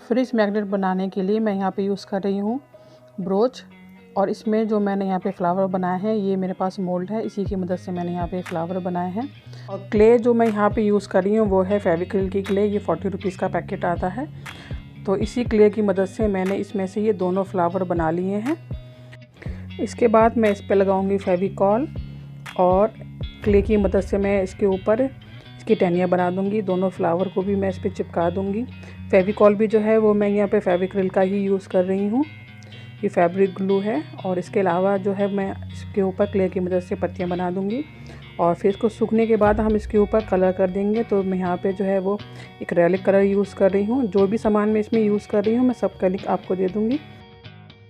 Fridge magnet बनाने के लिए मैं यहाँ पे यूज़ कर रही हूँ ब्रोच। और इसमें जो मैंने यहाँ पे फ्लावर बनाए हैं, ये मेरे पास मोल्ड है, इसी की मदद से मैंने यहाँ पे फ्लावर बनाए हैं। और क्ले जो मैं यहाँ पे यूज़ कर रही हूँ वो है फेविक्रिल की क्ले, ये 40 रुपीज़ का पैकेट आता है। तो इसी क्ले की मदद से मैंने इसमें से ये दोनों फ्लावर बना लिए हैं। इसके बाद मैं इस पर लगाऊंगी फेविकॉल और क्ले की मदद से मैं इसके ऊपर इसकी टहनियाँ बना दूंगी। दोनों फ्लावर को भी मैं इस पर चिपका दूंगी। फेविकॉल भी जो है वो मैं यहाँ पे फेविक्रिल का ही यूज़ कर रही हूँ, ये फैब्रिक ग्लू है। और इसके अलावा जो है मैं इसके ऊपर क्ले की मदद से पत्तियाँ बना दूंगी और फिर इसको सूखने के बाद हम इसके ऊपर कलर कर देंगे। तो मैं यहाँ पे जो है वो एक्रेलिक कलर यूज़ कर रही हूँ। जो भी सामान मैं इसमें यूज़ कर रही हूँ मैं सब कलर आपको दे दूँगी।